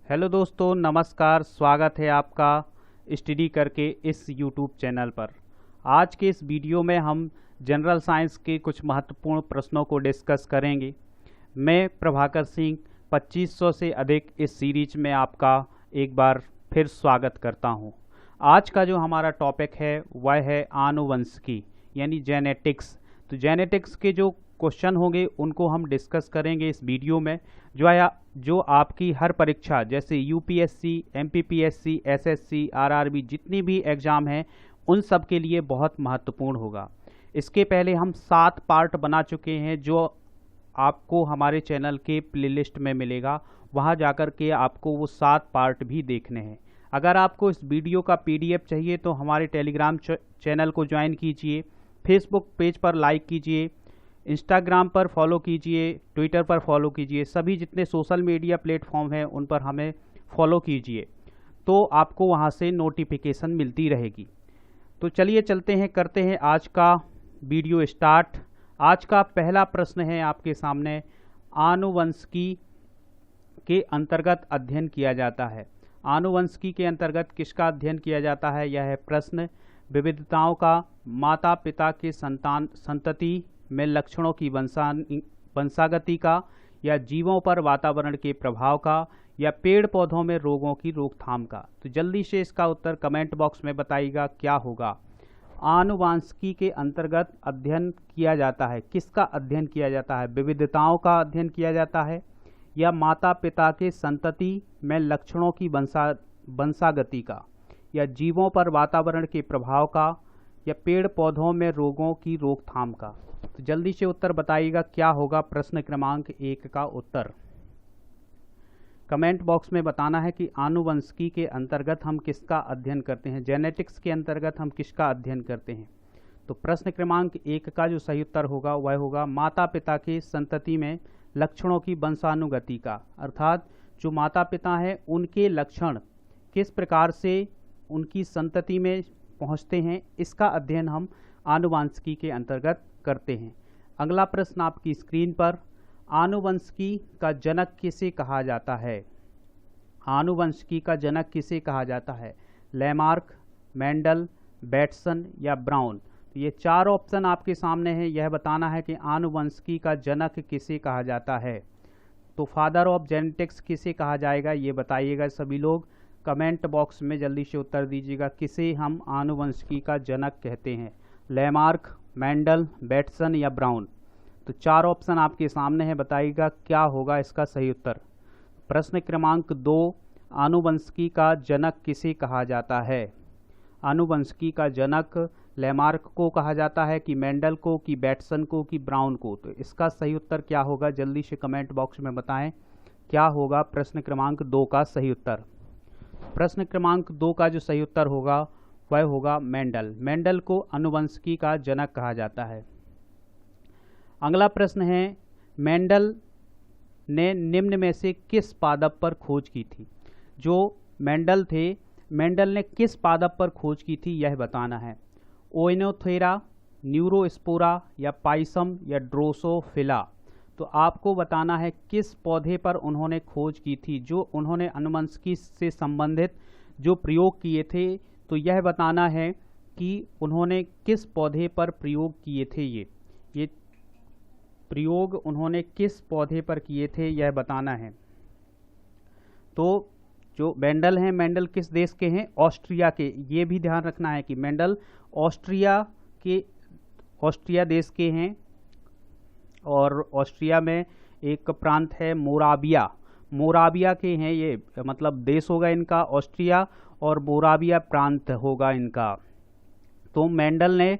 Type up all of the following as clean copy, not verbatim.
Hello दोस्तों, नमस्कार। स्वागत है आपका स्टडी करके इस यूट्यूब चैनल पर। आज के इस वीडियो में हम जनरल साइंस के कुछ महत्वपूर्ण प्रश्नों को डिस्कस करेंगे। मैं प्रभाकर सिंह 2500 से अधिक इस सीरीज में आपका एक बार फिर स्वागत करता हूं। आज का जो हमारा टॉपिक है वह है आनुवंशिकी यानी जेनेटिक्स। तो जेनेटिक्स के जो क्वेश्चन होंगे उनको हम डिस्कस करेंगे इस वीडियो में, जो आपकी हर परीक्षा जैसे यूपीएससी, एमपीपीएससी, एसएससी, आरआरबी जितनी भी एग्ज़ाम हैं उन सब के लिए बहुत महत्वपूर्ण होगा। इसके पहले हम 7 पार्ट बना चुके हैं जो आपको हमारे चैनल के प्लेलिस्ट में मिलेगा। वहां जाकर के आपको वो 7 पार्ट भी देखने हैं। अगर आपको इस वीडियो का पीडीएफ चाहिए तो हमारे टेलीग्राम चैनल को ज्वाइन कीजिए, फेसबुक पेज पर लाइक कीजिए, इंस्टाग्राम पर फॉलो कीजिए, ट्विटर पर फॉलो कीजिए। सभी जितने सोशल मीडिया प्लेटफॉर्म हैं उन पर हमें फॉलो कीजिए, तो आपको वहां से नोटिफिकेशन मिलती रहेगी। तो चलिए चलते हैं, करते हैं आज का वीडियो स्टार्ट। आज का पहला प्रश्न है आपके सामने, आनुवंशिकी के अंतर्गत अध्ययन किया जाता है। आनुवंशिकी के अंतर्गत किसका अध्ययन किया जाता है? यह है प्रश्न। विविधताओं का, माता पिता के संतति में लक्षणों की वंशागति का, या जीवों पर वातावरण के प्रभाव का, या पेड़ पौधों में रोगों की रोकथाम का। तो जल्दी से इसका उत्तर कमेंट बॉक्स में बताइएगा क्या होगा। आनुवंशिकी के अंतर्गत अध्ययन किया जाता है, किसका अध्ययन किया जाता है? विविधताओं का अध्ययन किया जाता है, या माता पिता के संतति में लक्षणों की वंशागति का, या जीवों पर वातावरण के प्रभाव का, या पेड़ पौधों में रोगों की रोकथाम का। तो जल्दी से उत्तर बताइएगा क्या होगा प्रश्न क्रमांक 1 का उत्तर। कमेंट बॉक्स में बताना है कि आनुवंशिकी के अंतर्गत हम किसका अध्ययन करते हैं, जेनेटिक्स के अंतर्गत हम किसका अध्ययन करते हैं। तो प्रश्न क्रमांक 1 का जो सही उत्तर होगा वह होगा माता पिता की संतति में लक्षणों की वंशानुगति का। अर्थात जो माता पिता हैं उनके लक्षण किस प्रकार से उनकी संतति में पहुंचते हैं, इसका अध्ययन हम आनुवंशिकी के अंतर्गत करते हैं। अगला प्रश्न आपकी स्क्रीन पर, आनुवंशिकी का जनक किसे कहा जाता है? आनुवंशिकी का जनक किसे कहा जाता है? लैमार्क, मेंडल, बैटसन या ब्राउन। तो ये 4 ऑप्शन आपके सामने हैं। यह बताना है कि आनुवंशिकी का जनक किसे कहा जाता है। तो फादर ऑफ जेनेटिक्स किसे कहा जाएगा ये बताइएगा। सभी लोग कमेंट बॉक्स में जल्दी से उत्तर दीजिएगा, किसे हम आनुवंशिकी का जनक कहते हैं? लैमार्क, मेंडल, बैटसन या ब्राउन। तो 4 ऑप्शन आपके सामने है, बताइएगा क्या होगा इसका सही उत्तर। प्रश्न क्रमांक 2, आनुवंशिकी का जनक किसे कहा जाता है? आनुवंशिकी का जनक लैमार्क को कहा जाता है, कि मेंडल को, कि बैटसन को, कि ब्राउन को। तो इसका सही उत्तर क्या होगा जल्दी से कमेंट बॉक्स में बताएं क्या होगा प्रश्न क्रमांक 2 का सही उत्तर। प्रश्न क्रमांक 2 का जो सही उत्तर होगा वह होगा मेंडल। मेंडल को आनुवंशिकी का जनक कहा जाता है। अगला प्रश्न है, मेंडल ने निम्न में से किस पादप पर खोज की थी? जो मेंडल थे, मेंडल ने किस पादप पर खोज की थी यह बताना है। ओइनोथेरा, न्यूरोस्पोरा या पाइसम या ड्रोसोफिला। तो आपको बताना है किस पौधे पर उन्होंने खोज की थी, जो उन्होंने आनुवंशिकी से संबंधित जो प्रयोग किए थे। तो यह बताना है कि उन्होंने किस पौधे पर प्रयोग किए थे। ये प्रयोग उन्होंने किस पौधे पर किए थे यह बताना है। तो जो मेंडल हैं, मेंडल किस देश के हैं? ऑस्ट्रिया के। ये भी ध्यान रखना है कि मेंडल ऑस्ट्रिया देश के हैं, और ऑस्ट्रिया में एक प्रांत है मोराविया के हैं। ये मतलब देश होगा इनका ऑस्ट्रिया, और मोराविया प्रांत होगा इनका। तो मेंडल ने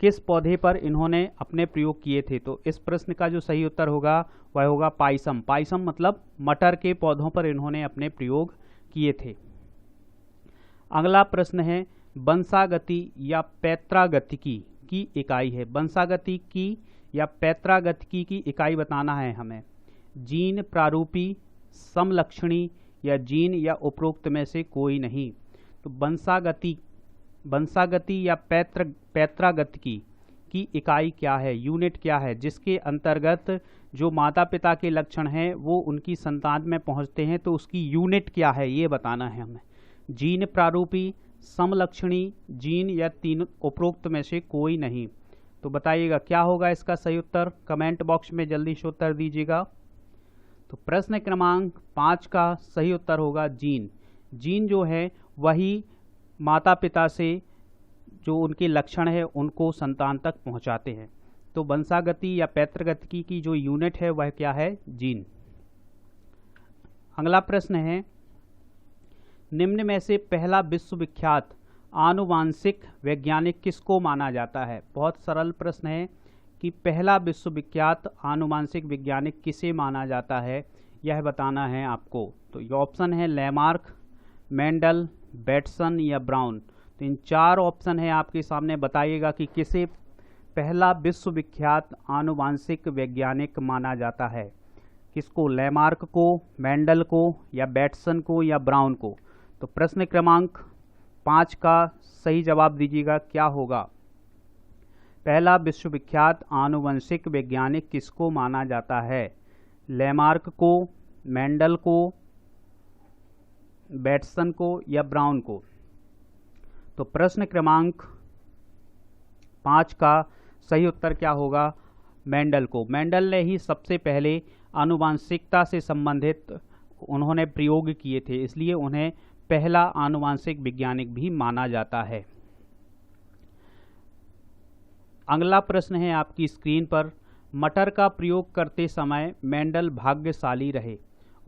किस पौधे पर इन्होंने अपने प्रयोग किए थे? तो इस प्रश्न का जो सही उत्तर होगा वह होगा पाइसम। पाइसम मतलब मटर के पौधों पर इन्होंने अपने प्रयोग किए थे। अगला प्रश्न है, वंशागति या पैत्रागतिकी की इकाई है। वंशागतिकी या पैत्रागतिकी की इकाई बताना है हमें। जीन प्रारूपी, समलक्षणी या जीन या उपरोक्त में से कोई नहीं। तो वंशागति या पैत्रागतिकी की इकाई क्या है, यूनिट क्या है, जिसके अंतर्गत जो माता पिता के लक्षण हैं वो उनकी संतान में पहुंचते हैं, तो उसकी यूनिट क्या है ये बताना है हमें। जीन प्रारूपी, समलक्षणी, जीन या तीन उपरोक्त में से कोई नहीं। तो बताइएगा क्या होगा इसका सही उत्तर, कमेंट बॉक्स में जल्दी से उत्तर दीजिएगा। तो प्रश्न क्रमांक 5 का सही उत्तर होगा जीन। जीन जो है वही माता पिता से जो उनके लक्षण है उनको संतान तक पहुंचाते हैं। तो वंशागति या पैतृगति की जो यूनिट है वह क्या है, जीन। अगला प्रश्न है, निम्न में से पहला विश्वविख्यात आनुवांशिक वैज्ञानिक किसको माना जाता है। बहुत सरल प्रश्न है कि पहला विश्वविख्यात आनुवांशिक वैज्ञानिक किसे माना जाता है, यह बताना है आपको। तो ये ऑप्शन है लैमार्क, मेंडल, बैटसन या ब्राउन। तो इन 4 ऑप्शन है आपके सामने, बताइएगा कि किसे पहला विश्वविख्यात आनुवांशिक वैज्ञानिक माना जाता है। किसको, लैमार्क को, मेंडल को या बैटसन को या ब्राउन को। तो प्रश्न क्रमांक 5 का सही जवाब दीजिएगा क्या होगा। पहला विश्वविख्यात आनुवंशिक वैज्ञानिक किसको माना जाता है, लैमार्क को, मेंडल को, बैटसन को या ब्राउन को। तो प्रश्न क्रमांक 5 का सही उत्तर क्या होगा, मेंडल को। मेंडल ने ही सबसे पहले आनुवांशिकता से संबंधित उन्होंने प्रयोग किए थे, इसलिए उन्हें पहला आनुवांशिक वैज्ञानिक भी माना जाता है। अगला प्रश्न है आपकी स्क्रीन पर, मटर का प्रयोग करते समय मेंडल भाग्यशाली रहे।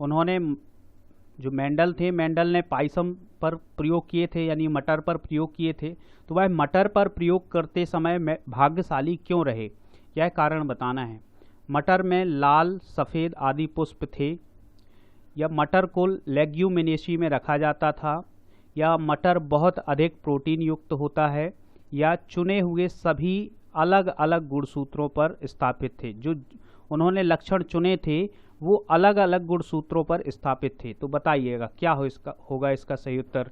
उन्होंने जो मेंडल थे, मेंडल ने पायसम पर प्रयोग किए थे, यानी मटर पर प्रयोग किए थे। तो वह मटर पर प्रयोग करते समय भाग्यशाली क्यों रहे, यह कारण बताना है। मटर में लाल, सफ़ेद आदि पुष्प थे, या मटर को लेग्यूमिनेसी में रखा जाता था, या मटर बहुत अधिक प्रोटीन युक्त होता है, या चुने हुए सभी अलग अलग गुणसूत्रों पर स्थापित थे। जो उन्होंने लक्षण चुने थे वो अलग अलग गुणसूत्रों पर स्थापित थे। तो बताइएगा क्या होगा इसका सही उत्तर,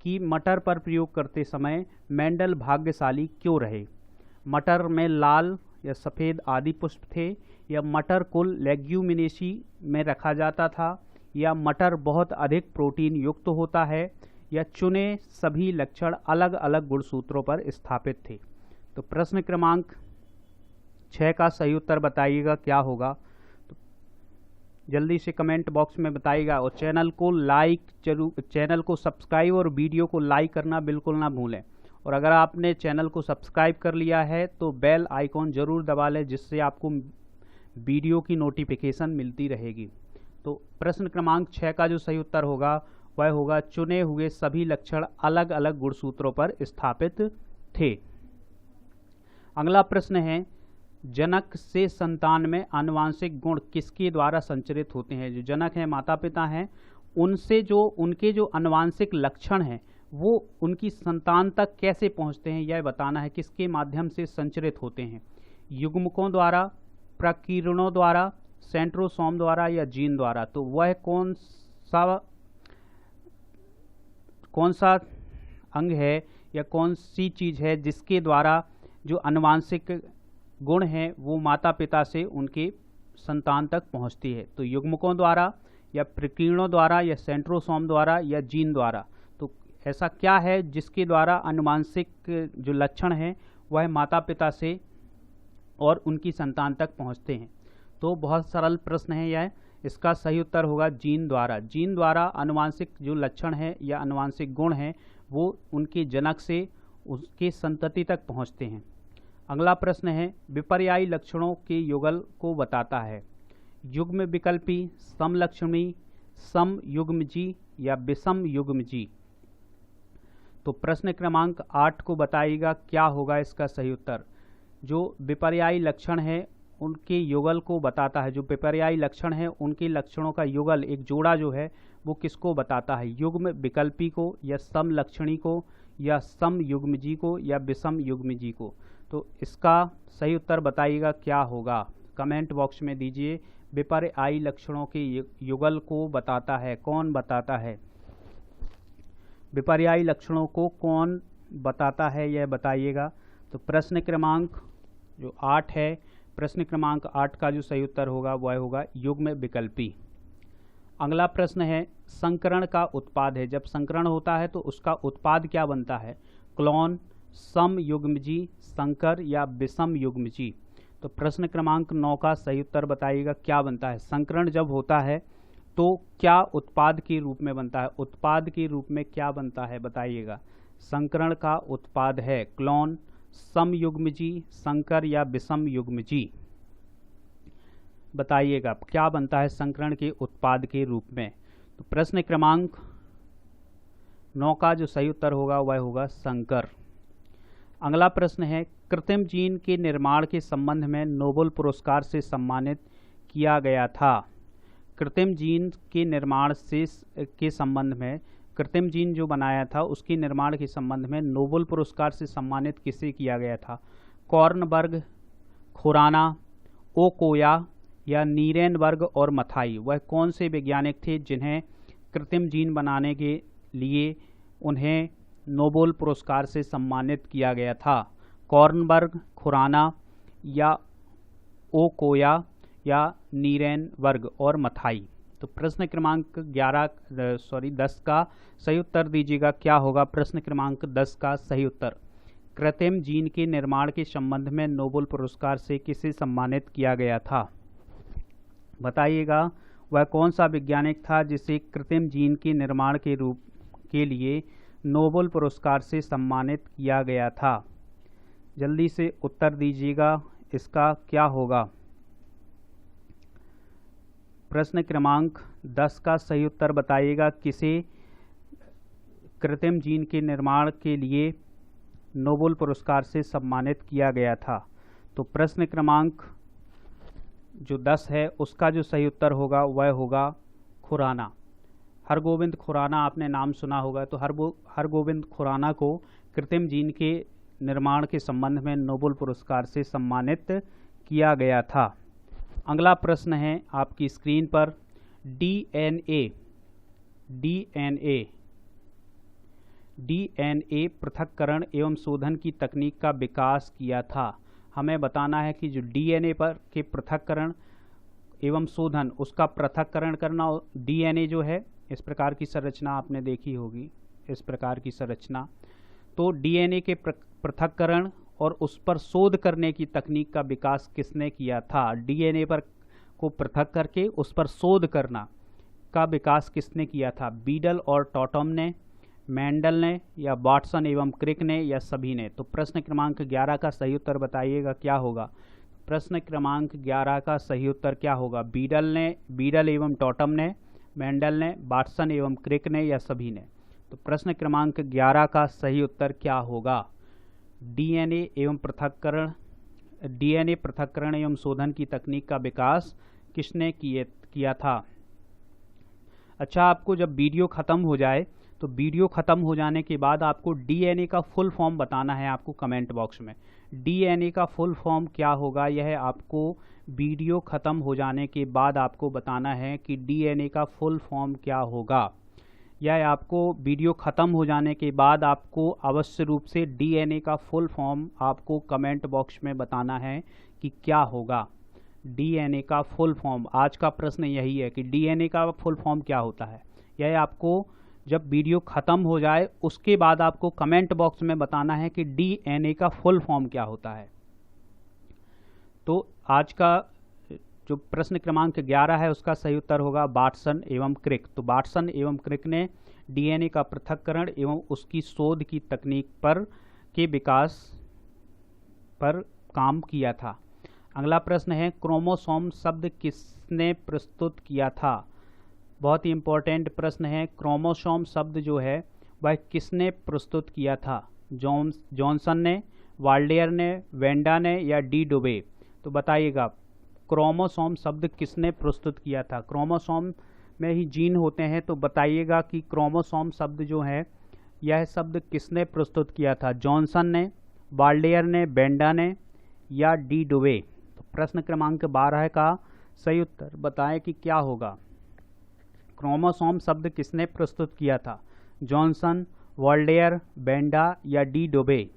कि मटर पर प्रयोग करते समय मेंडल भाग्यशाली क्यों रहे। मटर में लाल या सफ़ेद आदि पुष्प थे, या मटर को लेग्यूमिनेसी में रखा जाता था, या मटर बहुत अधिक प्रोटीन युक्त होता है, या चुने सभी लक्षण अलग अलग गुणसूत्रों पर स्थापित थे। तो प्रश्न क्रमांक 6 का सही उत्तर बताइएगा क्या होगा। तो जल्दी से कमेंट बॉक्स में बताइएगा, और चैनल को लाइक जरूर, चैनल को सब्सक्राइब और वीडियो को लाइक करना बिल्कुल ना भूलें। और अगर आपने चैनल को सब्सक्राइब कर लिया है तो बेल आइकॉन ज़रूर दबा लें, जिससे आपको वीडियो की नोटिफिकेशन मिलती रहेगी। तो प्रश्न क्रमांक 6 का जो सही उत्तर होगा वह होगा, चुने हुए सभी लक्षण अलग अलग गुणसूत्रों पर स्थापित थे। अगला प्रश्न है, जनक से संतान में आनुवांशिक गुण किसके द्वारा संचरित होते हैं। जो जनक हैं, माता पिता हैं, उनसे जो उनके जो आनुवांशिक लक्षण हैं वो उनकी संतान तक कैसे पहुंचते हैं, यह बताना है। किसके माध्यम से संचरित होते हैं, युग्मकों द्वारा, प्रकीर्णों द्वारा, सेंट्रोसोम द्वारा या जीन द्वारा। तो वह कौन सा अंग है या कौन सी चीज़ है जिसके द्वारा जो आनुवांशिक गुण हैं वो माता पिता से उनके संतान तक पहुंचती है। तो युग्मकों द्वारा या प्रकीर्णों द्वारा या सेंट्रोसोम द्वारा या जीन द्वारा। तो ऐसा क्या है जिसके द्वारा आनुवांशिक जो लक्षण हैं वह माता पिता से और उनकी संतान तक पहुंचते हैं। तो बहुत सरल प्रश्न है यह, इसका सही उत्तर होगा जीन द्वारा। जीन द्वारा आनुवांशिक जो लक्षण है या आनुवांशिक गुण हैं वो उनके जनक से उसके संतति तक पहुंचते हैं। अगला प्रश्न है, विपर्यायी लक्षणों के युगल को बताता है। युग्म विकल्पी, समलक्षणी, सम युग्मजी या विषम युग्मजी। तो प्रश्न क्रमांक 8 को बताइएगा क्या होगा इसका सही उत्तर। जो विपर्यायी लक्षण है उनके युगल को बताता है। जो विपर्यायी लक्षण है उनके लक्षणों का युगल, एक जोड़ा जो है वो किसको बताता है, युग्म विकल्पी को या समलक्षणी को या सम युग्मजी को या विषम युग्मजी को। तो इसका सही उत्तर बताइएगा क्या होगा, कमेंट बॉक्स में दीजिए। विपर्यायी लक्षणों के युगल को बताता है, कौन बताता है, विपर्यायी लक्षणों को कौन बताता है यह बताइएगा। तो प्रश्न क्रमांक जो 8 है, प्रश्न क्रमांक 8 का जो सही उत्तर होगा वह होगा युग्म विकल्पी। अगला प्रश्न है, संकरण का उत्पाद है। जब संकरण होता है तो उसका उत्पाद क्या बनता है? क्लोन, समयुग्मजी, संकर या विषम युग्मजी। तो प्रश्न क्रमांक 9 का सही उत्तर बताइएगा क्या बनता है। संकरण जब होता है तो क्या उत्पाद के रूप में बनता है? उत्पाद के रूप में क्या बनता है बताइएगा। संकरण का उत्पाद है क्लोन, समयुग्मजी, संकर या विषम युग्मजी। बताइएगा क्या बनता है संकरण के उत्पाद के रूप में। तो प्रश्न क्रमांक 9 का जो सही उत्तर होगा वह होगा संकर। अगला प्रश्न है, कृत्रिम जीन के निर्माण के संबंध में नोबेल पुरस्कार से सम्मानित किया गया था। कृत्रिम जीन के निर्माण के संबंध में, कृत्रिम जीन जो बनाया था उसके निर्माण के संबंध में नोबेल पुरस्कार से सम्मानित किसे किया गया था? कॉर्नबर्ग, खुराना, ओकोया या नीरेनबर्ग और मथाई। वह कौन से वैज्ञानिक थे जिन्हें कृत्रिम जीन बनाने के लिए उन्हें नोबेल पुरस्कार से सम्मानित किया गया था? कॉर्नबर्ग, खुराना या ओकोया या नीरेनबर्ग और मथाई। तो प्रश्न क्रमांक 10 का सही उत्तर दीजिएगा क्या होगा। प्रश्न क्रमांक 10 का सही उत्तर, कृत्रिम जीन के निर्माण के संबंध में नोबेल पुरस्कार से किसे सम्मानित किया गया था? बताइएगा वह कौन सा वैज्ञानिक था जिसे कृत्रिम जीन के निर्माण के लिए नोबेल पुरस्कार से सम्मानित किया गया था। जल्दी से उत्तर दीजिएगा इसका क्या होगा। प्रश्न क्रमांक 10 का सही उत्तर बताइएगा किसे कृत्रिम जीन के निर्माण के लिए नोबेल पुरस्कार से सम्मानित किया गया था। तो प्रश्न क्रमांक जो 10 है उसका जो सही उत्तर होगा वह होगा खुराना। हरगोविंद खुराना आपने नाम सुना होगा। तो हरगोविंद खुराना को कृत्रिम जीन के निर्माण के संबंध में नोबेल पुरस्कार से सम्मानित किया गया था। अगला प्रश्न है आपकी स्क्रीन पर, डीएनए पृथक्करण एवं शोधन की तकनीक का विकास किया था। हमें बताना है कि जो डीएनए पर के पृथक्करण एवं शोधन, उसका पृथक्करण करना। डीएनए जो है इस प्रकार की संरचना आपने देखी होगी, इस प्रकार की संरचना। तो डीएनए के पृथक्करण और उस पर शोध करने की तकनीक का विकास किसने किया था? डीएनए पर को पृथक करके उस पर शोध करना का विकास किसने किया था? बीडल और टॉटम ने, मेंडल ने या वाटसन एवं क्रिक ने या सभी ने। तो प्रश्न क्रमांक 11 का सही उत्तर बताइएगा क्या होगा। प्रश्न क्रमांक 11 का सही उत्तर क्या होगा? बीडल एवं टॉटम ने, मेंडल ने, वाटसन एवं क्रिक ने या सभी ने। तो प्रश्न क्रमांक 11 का सही उत्तर क्या होगा? डीएनए पृथक्करण एवं शोधन की तकनीक का विकास किसने किया था? अच्छा, आपको जब वीडियो खत्म हो जाए तो वीडियो खत्म हो जाने के बाद आपको डीएनए का फुल फॉर्म बताना है आपको कमेंट बॉक्स में। डीएनए का फुल फॉर्म क्या होगा यह आपको वीडियो खत्म हो जाने के बाद आपको बताना है कि डीएनए का फुल फॉर्म क्या होगा। यह आपको वीडियो ख़त्म हो जाने के बाद आपको अवश्य रूप से डीएनए का फुल फॉर्म आपको कमेंट बॉक्स में बताना है कि क्या होगा। डीएनए का फुल फॉर्म, आज का प्रश्न यही है कि डीएनए का फुल फॉर्म क्या होता है। यह आपको जब वीडियो ख़त्म हो जाए उसके बाद आपको कमेंट बॉक्स में बताना है कि डीएनए का फुल फॉर्म क्या होता है। तो आज का जो प्रश्न क्रमांक 11 है उसका सही उत्तर होगा वाटसन एवं क्रिक। तो वाटसन एवं क्रिक ने डीएनए का पृथक्करण एवं उसकी शोध की तकनीक के विकास पर काम किया था। अगला प्रश्न है, क्रोमोसोम शब्द किसने प्रस्तुत किया था? बहुत ही इंपॉर्टेंट प्रश्न है। क्रोमोसोम शब्द जो है वह किसने प्रस्तुत किया था? जॉनसन ने, वाल्डेयर ने, वेंडा ने या डी डुबे। तो बताइएगा क्रोमोसोम शब्द किसने प्रस्तुत किया था? क्रोमोसोम में ही जीन होते हैं, तो बताइएगा कि क्रोमोसोम शब्द जो है यह शब्द किसने प्रस्तुत किया था? जॉनसन ने, वाल्डेयर ने, वेंडा ने या डी डुबे। तो प्रश्न क्रमांक 12 का सही उत्तर बताएं कि क्या होगा। क्रोमोसोम शब्द किसने प्रस्तुत किया था? जॉनसन, वाल्डेयर, वेंडा या डी डुबे।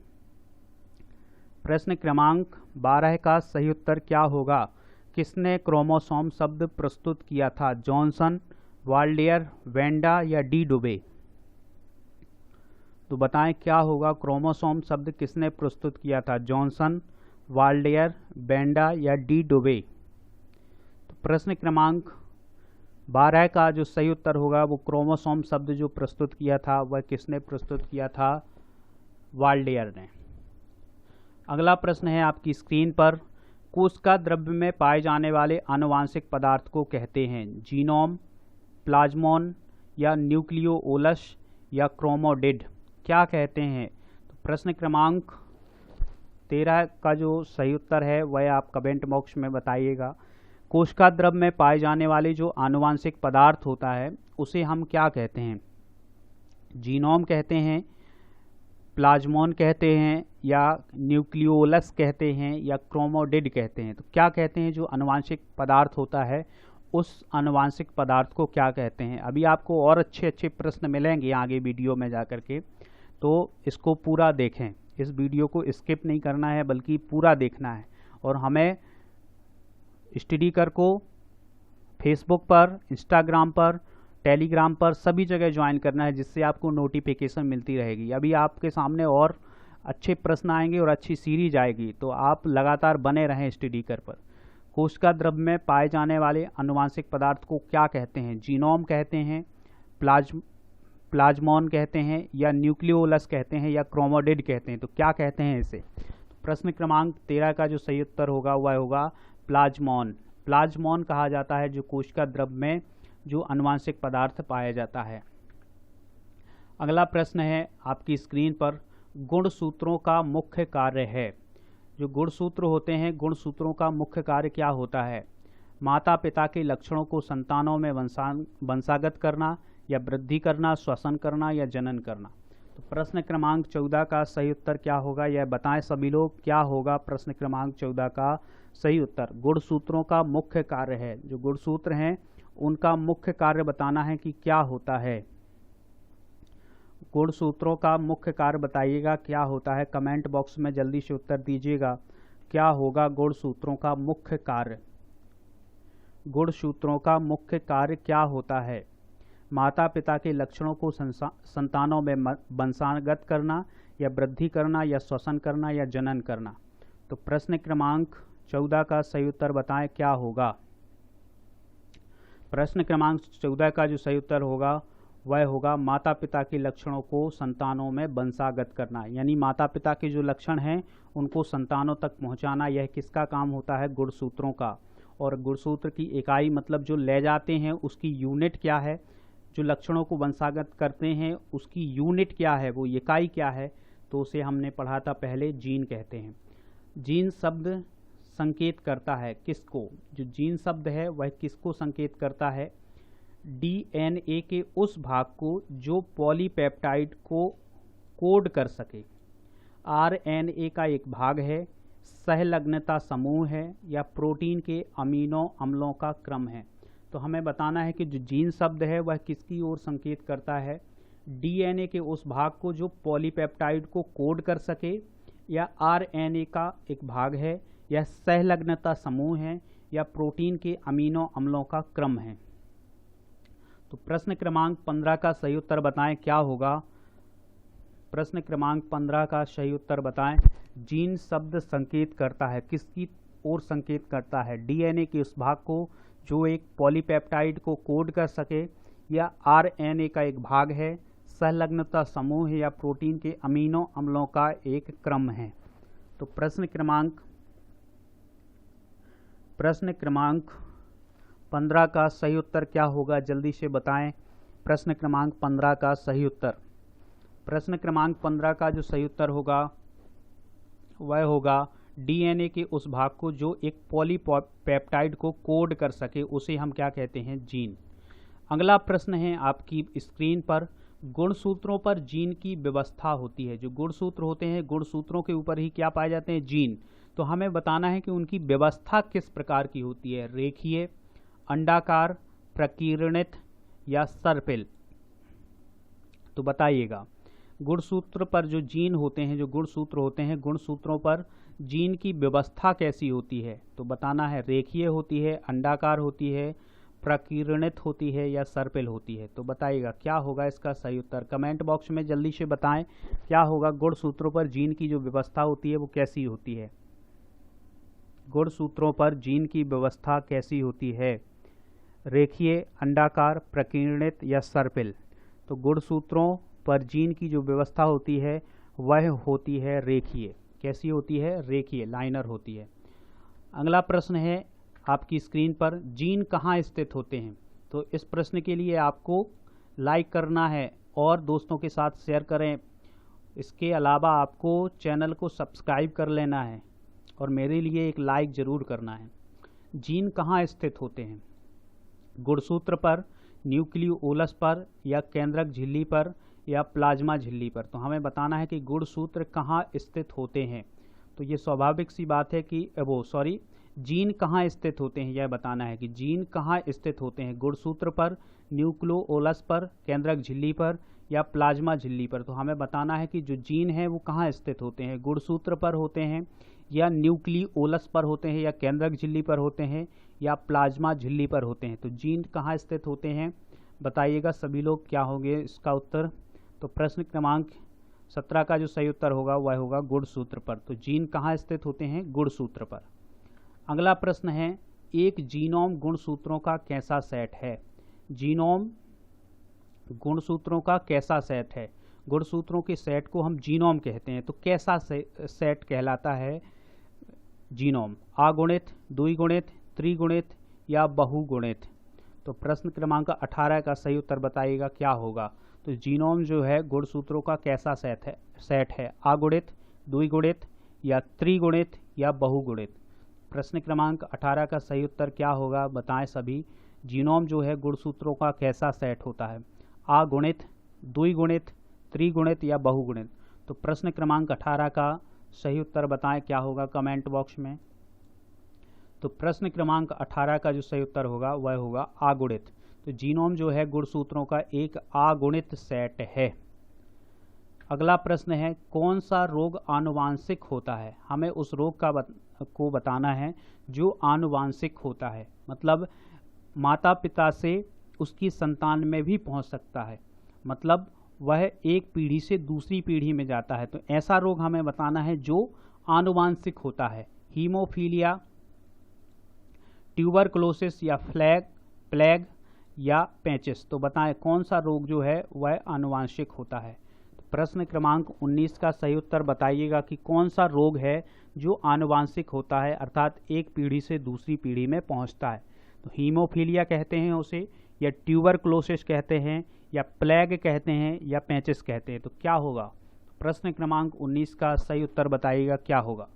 प्रश्न क्रमांक 12 का सही उत्तर क्या होगा? किसने क्रोमोसोम शब्द प्रस्तुत किया था? जॉनसन, वाल्डियर, वेंडा या डी डुबे? तो बताएं क्या होगा? क्रोमोसोम शब्द किसने प्रस्तुत किया था? जॉनसन, वाल्डियर, वेंडा या डी डुबे? तो प्रश्न क्रमांक 12 का जो सही उत्तर होगा वो क्रोमोसोम शब्द जो प्रस्तुत किया था वह किसने प्रस्तुत किया था? वाल्डियर ने। अगला प्रश्न है आपकी स्क्रीन पर, कोशिका द्रव्य में पाए जाने वाले आनुवांशिक पदार्थ को कहते हैं? जीनोम, प्लाज्मोन या न्यूक्लियोलस या क्रोमोडिड? क्या कहते हैं? तो प्रश्न क्रमांक 13 का जो सही उत्तर है वह आप कमेंट बॉक्स में बताइएगा। कोशिका द्रव्य में पाए जाने वाले जो आनुवांशिक पदार्थ होता है उसे हम क्या कहते हैं? जीनोम कहते हैं, प्लाज्मोन कहते हैं या न्यूक्लियोलस कहते हैं या क्रोमोडिड कहते हैं? तो क्या कहते हैं? जो आनुवांशिक पदार्थ होता है उस आनुवांशिक पदार्थ को क्या कहते हैं? अभी आपको और अच्छे अच्छे प्रश्न मिलेंगे आगे वीडियो में जाकर के, तो इसको पूरा देखें। इस वीडियो को स्किप नहीं करना है बल्कि पूरा देखना है। और हमें स्टडी कर को फेसबुक पर, इंस्टाग्राम पर, टेलीग्राम पर सभी जगह ज्वाइन करना है, जिससे आपको नोटिफिकेशन मिलती रहेगी। अभी आपके सामने और अच्छे प्रश्न आएंगे और अच्छी सीरीज आएगी, तो आप लगातार बने रहें स्टडी कर पर। कोशिका द्रव्य में पाए जाने वाले आनुवांशिक पदार्थ को क्या कहते हैं? जीनोम कहते हैं, प्लाज्मोन कहते हैं या न्यूक्लियोलस कहते हैं या क्रोमोडिड कहते हैं? तो क्या कहते हैं इसे? प्रश्न क्रमांक 13 का जो सही उत्तर होगा वह होगा प्लाज्मोन। प्लाज्मोन कहा जाता है जो कोशिका द्रव्य में जो आनुवांशिक पदार्थ पाया जाता है। अगला प्रश्न है आपकी स्क्रीन पर, गुणसूत्रों का मुख्य कार्य है? जो गुणसूत्र होते हैं, गुणसूत्रों का मुख्य कार्य क्या होता है? माता पिता के लक्षणों को संतानों में वंशागत करना या वृद्धि करना, श्वसन करना या जनन करना? तो प्रश्न क्रमांक 14 का सही उत्तर क्या होगा यह बताएं सभी लोग। क्या होगा प्रश्न क्रमांक 14 का सही उत्तर? गुणसूत्रों का मुख्य कार्य है। जो गुणसूत्र हैं उनका मुख्य कार्य बताना है कि क्या होता है। गुणसूत्रों का मुख्य कार्य बताइएगा क्या होता है। कमेंट बॉक्स में जल्दी से उत्तर दीजिएगा। क्या होगा गुणसूत्रों का मुख्य कार्य? गुणसूत्रों का मुख्य कार्य क्या होता है? माता पिता के लक्षणों को संतानों में वंशागत करना या वृद्धि करना या श्वसन करना या जनन करना? तो प्रश्न क्रमांक 14 का सही उत्तर बताएं क्या होगा। प्रश्न क्रमांक 14 का जो सही उत्तर होगा वह होगा माता पिता के लक्षणों को संतानों में वंशागत करना, यानी माता पिता के जो लक्षण हैं उनको संतानों तक पहुंचाना। यह किसका काम होता है? गुणसूत्रों का। और गुणसूत्र की इकाई मतलब जो ले जाते हैं उसकी यूनिट क्या है? जो लक्षणों को वंशागत करते हैं उसकी यूनिट क्या है, वो इकाई क्या है? तो उसे हमने पढ़ा था पहले, जीन कहते हैं। जीन शब्द संकेत करता है किसको? जो जीन शब्द है वह किसको संकेत करता है? डीएनए के उस भाग को जो पॉलीपेप्टाइड को कोड कर सके। आरएनए का एक भाग है, सहलग्नता समूह है या प्रोटीन के अमीनो अम्लों का क्रम है? तो हमें बताना है कि जो जीन शब्द है वह किसकी ओर संकेत करता है? डीएनए के उस भाग को जो पॉलीपेप्टाइड को कोड कर सके, या आरएनए का एक भाग है, या सहलग्नता समूह है, या प्रोटीन के अमीनो अम्लों का क्रम है? तो प्रश्न क्रमांक 15 का सही उत्तर बताएं क्या होगा। प्रश्न क्रमांक 15 का सही उत्तर बताएं। जीन शब्द संकेत करता है किसकी ओर संकेत करता है? डीएनए के उस भाग को जो एक पॉलीपेप्टाइड को कोड कर सके, या आरएनए का एक भाग है, सहलग्नता समूह है, या प्रोटीन के अमीनो अम्लों का एक क्रम है? तो प्रश्न क्रमांक 15 का सही उत्तर क्या होगा जल्दी से बताएं। प्रश्न क्रमांक 15 का सही उत्तर। प्रश्न क्रमांक 15 का जो सही उत्तर होगा वह होगा डीएनए के उस भाग को जो एक पॉलीपेप्टाइड को कोड कर सके उसे हम क्या कहते हैं? जीन। अगला प्रश्न है आपकी स्क्रीन पर, गुणसूत्रों पर जीन की व्यवस्था होती है। जो गुणसूत्र होते हैं, गुणसूत्रों के ऊपर ही क्या पाए जाते हैं? जीन। तो हमें बताना है कि उनकी व्यवस्था किस प्रकार की होती है? रेखीय, अंडाकार, प्रकीर्णित या सर्पिल? तो बताइएगा। गुणसूत्र पर जो जीन होते हैं, जो गुणसूत्र होते हैं, गुणसूत्रों पर जीन की व्यवस्था कैसी होती है? तो बताना है रेखीय होती है, अंडाकार होती है, प्रकीर्णित होती है या सर्पिल होती है। तो बताइएगा क्या होगा इसका सही उत्तर। कमेंट बॉक्स में जल्दी से बताएं क्या होगा। गुणसूत्रों पर जीन की जो व्यवस्था होती है वो कैसी होती है? गुणसूत्रों पर जीन की व्यवस्था कैसी होती है? रेखीय, अंडाकार, प्रकीर्णित या सर्पिल? तो गुणसूत्रों पर जीन की जो व्यवस्था होती है वह होती है रेखीय। कैसी होती है? रेखीय, लाइनर होती है। अगला प्रश्न है आपकी स्क्रीन पर, जीन कहाँ स्थित होते हैं? तो इस प्रश्न के लिए आपको लाइक करना है और दोस्तों के साथ शेयर करें। इसके अलावा आपको चैनल को सब्सक्राइब कर लेना है और मेरे लिए एक लाइक ज़रूर करना है। जीन कहाँ स्थित होते हैं? गुणसूत्र पर, न्यूक्लियोलस पर या केंद्रक झिल्ली पर या प्लाज्मा झिल्ली पर? तो हमें बताना है कि गुणसूत्र कहाँ स्थित होते हैं। तो ये स्वाभाविक सी बात है कि जीन कहाँ स्थित होते हैं, यह बताना है कि जीन कहाँ स्थित होते हैं। गुणसूत्र पर, न्यूक्लियोलस पर, केंद्रक झिल्ली पर या प्लाज्मा झिल्ली पर? तो हमें बताना है कि जो जीन है वो कहाँ स्थित होते हैं। गुणसूत्र पर होते हैं या न्यूक्लियोलस पर होते हैं या केंद्रक झिल्ली पर होते हैं या प्लाज्मा झिल्ली पर होते हैं? तो जीन कहाँ स्थित होते हैं बताइएगा सभी लोग, क्या होंगे इसका उत्तर। तो प्रश्न क्रमांक 17 का जो सही उत्तर होगा वह होगा गुणसूत्र पर। तो जीन कहाँ स्थित होते हैं? गुणसूत्र पर। अगला प्रश्न है, एक जीनोम गुणसूत्रों का कैसा सेट है? जीनोम गुणसूत्रों का कैसा सेट है? गुणसूत्रों के सेट को हम जीनोम कहते हैं। तो कैसा सेट कहलाता है जीनोम? अगुणित, द्विगुणित, त्रिगुणित या बहुगुणित? तो प्रश्न क्रमांक 18 का सही उत्तर बताइएगा क्या होगा। तो जीनोम जो है गुणसूत्रों का कैसा सेट है? अगुणित, द्विगुणित या त्रिगुणित या बहुगुणित? प्रश्न क्रमांक 18 का सही उत्तर क्या होगा बताएं सभी। जीनोम जो है गुणसूत्रों का कैसा सेट होता है? अगुणित, द्विगुणित, त्रिगुणित या बहुगुणित? तो प्रश्न क्रमांक 18 का सही उत्तर बताएं क्या होगा कमेंट बॉक्स में। तो प्रश्न क्रमांक 18 का जो सही उत्तर होगा वह होगा अगुणित। तो जीनोम जो है गुणसूत्रों का एक अगुणित सेट है। अगला प्रश्न है, कौन सा रोग आनुवांशिक होता है? हमें उस रोग को बताना है जो आनुवांशिक होता है, मतलब माता पिता से उसकी संतान में भी पहुंच सकता है, मतलब वह एक पीढ़ी से दूसरी पीढ़ी में जाता है। तो ऐसा रोग हमें बताना है जो आनुवांशिक होता है। हीमोफीलिया, ट्यूबरकुलोसिस या प्लेग या पेचिस? तो बताएं कौन सा रोग जो है वह आनुवांशिक होता है। तो प्रश्न क्रमांक 19 का सही उत्तर बताइएगा कि कौन सा रोग है जो आनुवांशिक होता है, अर्थात एक पीढ़ी से दूसरी पीढ़ी में पहुंचता है। तो हीमोफीलिया कहते हैं उसे, या ट्यूबरकुलोसिस कहते हैं, या प्लेग कहते हैं, या पेचिस कहते हैं? तो क्या होगा? प्रश्न क्रमांक 19 का सही उत्तर बताइएगा क्या होगा।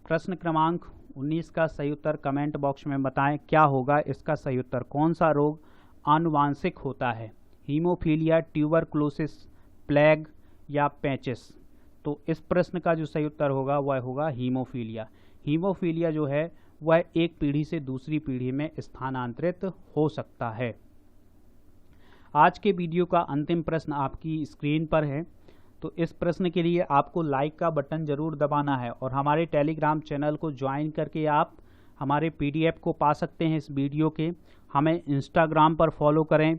प्रश्न क्रमांक 19 का सही उत्तर कमेंट बॉक्स में बताएं क्या होगा इसका सही उत्तर। कौन सा रोग आनुवांशिक होता है? हीमोफीलिया, ट्यूबरकुलोसिस, प्लेग या पेचिस? तो इस प्रश्न का जो सही उत्तर होगा वह होगा हीमोफीलिया। हीमोफीलिया जो है वह एक पीढ़ी से दूसरी पीढ़ी में स्थानांतरित हो सकता है। आज के वीडियो का अंतिम प्रश्न आपकी स्क्रीन पर है। तो इस प्रश्न के लिए आपको लाइक का बटन जरूर दबाना है और हमारे टेलीग्राम चैनल को ज्वाइन करके आप हमारे PDF को पा सकते हैं इस वीडियो के। हमें इंस्टाग्राम पर फॉलो करें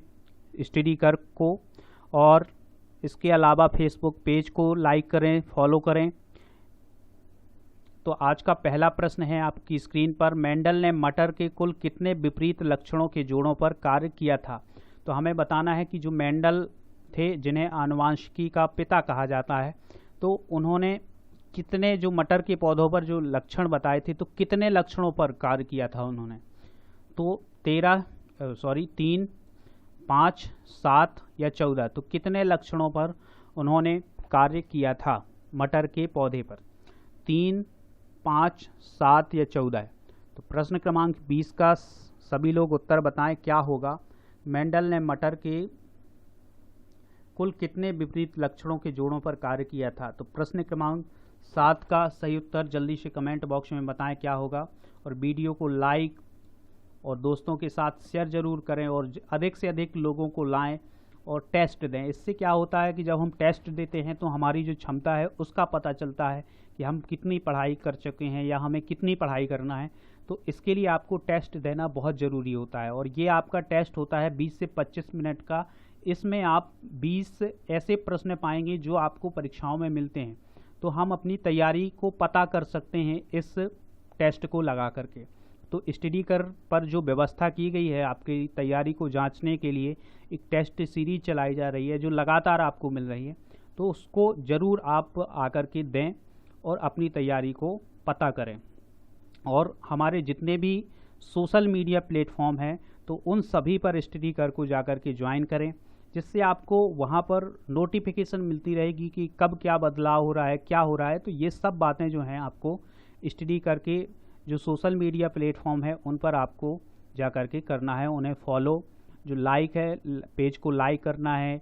स्टडी कर को, और इसके अलावा फेसबुक पेज को लाइक करें, फॉलो करें। तो आज का पहला प्रश्न है आपकी स्क्रीन पर, मेंडल ने मटर के कुल कितने विपरीत लक्षणों के जोड़ों पर कार्य किया था? तो हमें बताना है कि जो मेंडल थे, जिन्हें आनुवांशिकी का पिता कहा जाता है, तो उन्होंने कितने जो मटर के पौधों पर जो लक्षण बताए थे, तो कितने लक्षणों पर कार्य किया था उन्होंने? तो 3, 5, 7 या 14? तो कितने लक्षणों पर उन्होंने कार्य किया था मटर के पौधे पर? 3, 5, 7 या 14? तो प्रश्न क्रमांक 20 का सभी लोग उत्तर बताएं क्या होगा। मेंडल ने मटर के कुल कितने विपरीत लक्षणों के जोड़ों पर कार्य किया था? तो प्रश्न क्रमांक 7 का सही उत्तर जल्दी से कमेंट बॉक्स में बताएं क्या होगा, और वीडियो को लाइक और दोस्तों के साथ शेयर जरूर करें और अधिक से अधिक लोगों को लाएं और टेस्ट दें। इससे क्या होता है कि जब हम टेस्ट देते हैं तो हमारी जो क्षमता है उसका पता चलता है कि हम कितनी पढ़ाई कर चुके हैं या हमें कितनी पढ़ाई करना है। तो इसके लिए आपको टेस्ट देना बहुत ज़रूरी होता है, और ये आपका टेस्ट होता है 20 से 25 मिनट का। इसमें आप 20 ऐसे प्रश्न पाएंगे जो आपको परीक्षाओं में मिलते हैं, तो हम अपनी तैयारी को पता कर सकते हैं इस टेस्ट को लगा करके। तो स्टडी कर पर जो व्यवस्था की गई है आपकी तैयारी को जांचने के लिए, एक टेस्ट सीरीज चलाई जा रही है जो लगातार आपको मिल रही है, तो उसको ज़रूर आप आकर के दें और अपनी तैयारी को पता करें। और हमारे जितने भी सोशल मीडिया प्लेटफॉर्म हैं तो उन सभी पर स्टडी कर को जाकर के ज्वाइन करें, जिससे आपको वहाँ पर नोटिफिकेशन मिलती रहेगी कि कब क्या बदलाव हो रहा है, क्या हो रहा है। तो ये सब बातें जो हैं आपको स्टडी करके जो सोशल मीडिया प्लेटफॉर्म है उन पर आपको जा कर के करना है, उन्हें फॉलो, जो लाइक है पेज को लाइक करना है,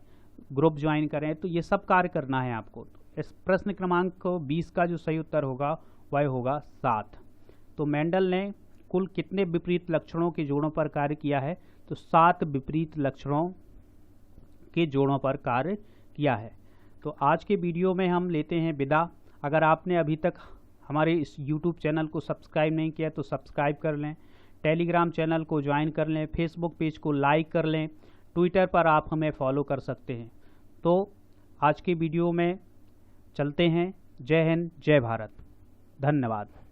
ग्रुप ज्वाइन करें, तो ये सब कार्य करना है आपको। इस प्रश्न क्रमांक 20 का जो सही उत्तर होगा वह होगा 7। तो मेंडल ने कुल कितने विपरीत लक्षणों के जोड़ों पर कार्य किया है? तो 7 विपरीत लक्षणों के जोड़ों पर कार्य किया है। तो आज के वीडियो में हम लेते हैं विदा। अगर आपने अभी तक हमारे इस YouTube चैनल को सब्सक्राइब नहीं किया तो सब्सक्राइब कर लें, टेलीग्राम चैनल को ज्वाइन कर लें, फेसबुक पेज को लाइक कर लें, ट्विटर पर आप हमें फॉलो कर सकते हैं। तो आज के वीडियो में चलते हैं। जय हिंद, जय भारत, धन्यवाद।